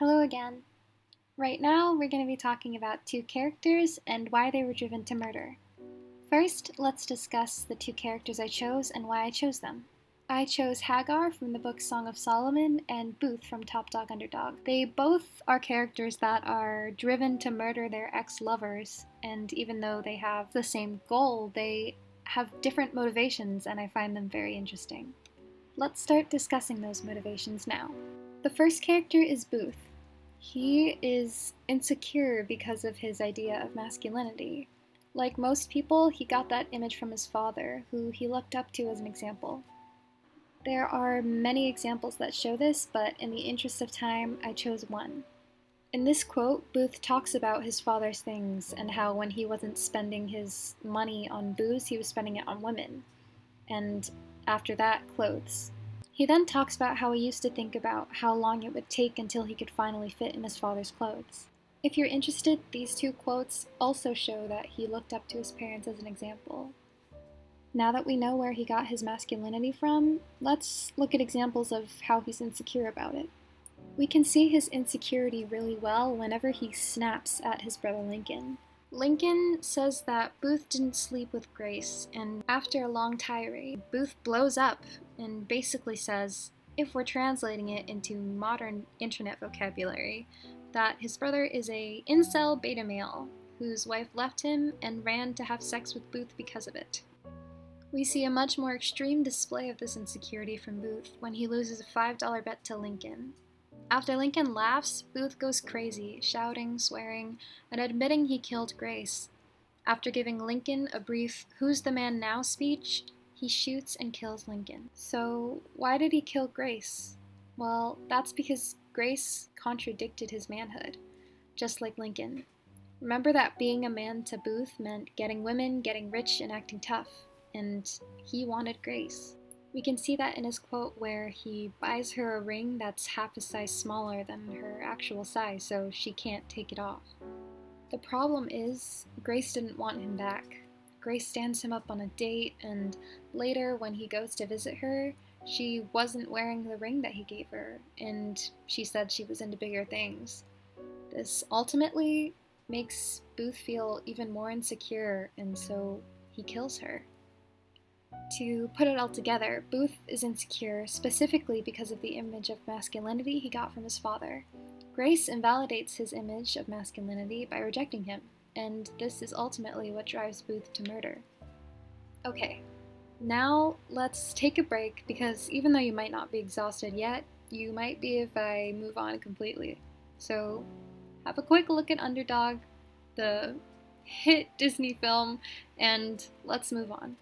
Hello again. Right now, we're going to be talking about two characters and why they were driven to murder. First, let's discuss the two characters I chose and why I chose them. I chose Hagar from the book Song of Solomon and Booth from Top Dog Underdog. They both are characters that are driven to murder their ex-lovers, and even though they have the same goal, they have different motivations, and I find them very interesting. Let's start discussing those motivations now. The first character is Booth. He is insecure because of his idea of masculinity. Like most people, he got that image from his father, who he looked up to as an example. There are many examples that show this, but in the interest of time, I chose one. In this quote, Booth talks about his father's things and how when he wasn't spending his money on booze, he was spending it on women. And after that, clothes. He then talks about how he used to think about how long it would take until he could finally fit in his father's clothes. If you're interested, these two quotes also show that he looked up to his parents as an example. Now that we know where he got his masculinity from, let's look at examples of how he's insecure about it. We can see his insecurity really well whenever he snaps at his brother Lincoln. Lincoln says that Booth didn't sleep with Grace, and after a long tirade, Booth blows up and basically says, if we're translating it into modern internet vocabulary, that his brother is a incel beta male whose wife left him and ran to have sex with Booth because of it. We see a much more extreme display of this insecurity from Booth when he loses a $5 bet to Lincoln. After Lincoln laughs, Booth goes crazy, shouting, swearing, and admitting he killed Grace. After giving Lincoln a brief "Who's the man now" speech, he shoots and kills Lincoln. So, why did he kill Grace? Well, that's because Grace contradicted his manhood, just like Lincoln. Remember that being a man to Booth meant getting women, getting rich, and acting tough, and he wanted Grace. We can see that in his quote where he buys her a ring that's half a size smaller than her actual size, so she can't take it off. The problem is, Grace didn't want him back. Grace stands him up on a date, and later when he goes to visit her, she wasn't wearing the ring that he gave her, and she said she was into bigger things. This ultimately makes Booth feel even more insecure, and so he kills her. To put it all together, Booth is insecure specifically because of the image of masculinity he got from his father. Grace invalidates his image of masculinity by rejecting him, and this is ultimately what drives Booth to murder. Okay, now let's take a break because even though you might not be exhausted yet, you might be if I move on completely. So, have a quick look at Underdog, the hit Disney film, and let's move on.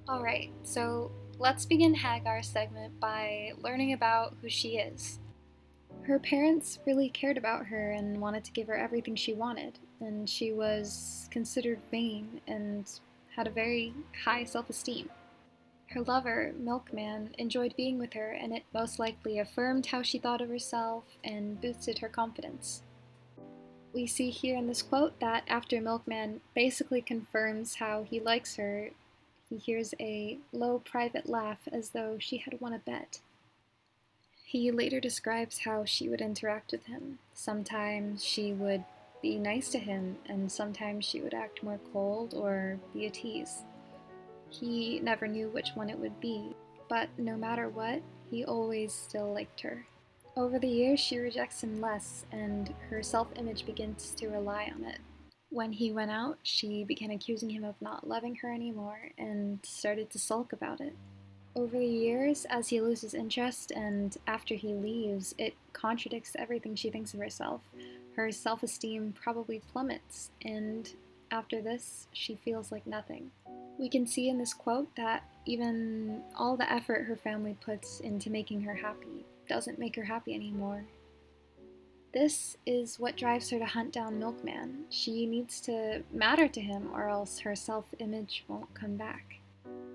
Alright, so let's begin Hagar's segment by learning about who she is. Her parents really cared about her and wanted to give her everything she wanted, and she was considered vain and had a very high self-esteem. Her lover, Milkman, enjoyed being with her, and it most likely affirmed how she thought of herself and boosted her confidence. We see here in this quote that after Milkman basically confirms how he likes her, he hears a low private laugh as though she had won a bet. He later describes how she would interact with him. Sometimes she would be nice to him, and sometimes she would act more cold or be a tease. He never knew which one it would be, but no matter what, he always still liked her. Over the years, she rejects him less, and her self-image begins to rely on it. When he went out, she began accusing him of not loving her anymore and started to sulk about it. Over the years, as he loses interest and after he leaves, it contradicts everything she thinks of herself. Her self-esteem probably plummets, and after this, she feels like nothing. We can see in this quote that even all the effort her family puts into making her happy doesn't make her happy anymore. This is what drives her to hunt down Milkman. She needs to matter to him or else her self-image won't come back.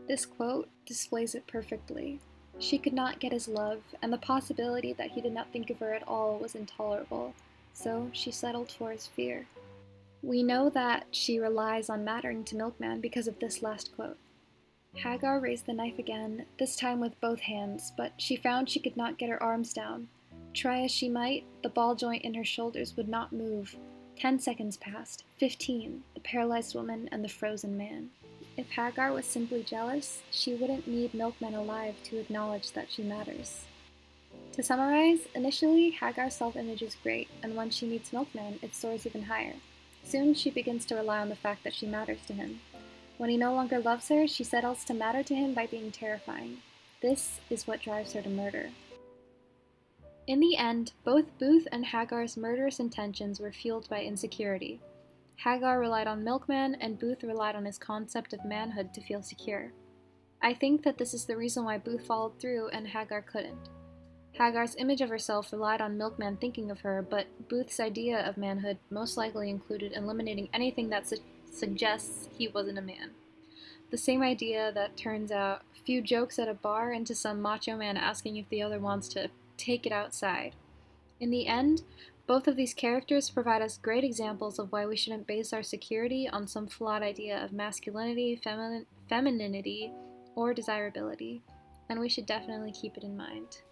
This quote displays it perfectly. She could not get his love, and the possibility that he did not think of her at all was intolerable, so she settled for his fear. We know that she relies on mattering to Milkman because of this last quote. Hagar raised the knife again, this time with both hands, but she found she could not get her arms down. Try as she might, the ball joint in her shoulders would not move. 10 seconds passed, 15, the paralyzed woman and the frozen man. If Hagar was simply jealous, she wouldn't need milkmen alive to acknowledge that she matters. To summarize, initially, Hagar's self-image is great, and when she meets Milkman, it soars even higher. Soon, she begins to rely on the fact that she matters to him. When he no longer loves her, she settles to matter to him by being terrifying. This is what drives her to murder. In the end, both Booth and Hagar's murderous intentions were fueled by insecurity. Hagar relied on Milkman, and Booth relied on his concept of manhood to feel secure. I think that this is the reason why Booth followed through and Hagar couldn't. Hagar's image of herself relied on Milkman thinking of her, but Booth's idea of manhood most likely included eliminating anything that suggests he wasn't a man. The same idea that turns out a few jokes at a bar into some macho man asking if the other wants to take it outside. In the end, both of these characters provide us great examples of why we shouldn't base our security on some flawed idea of masculinity, femininity, or desirability, and we should definitely keep it in mind.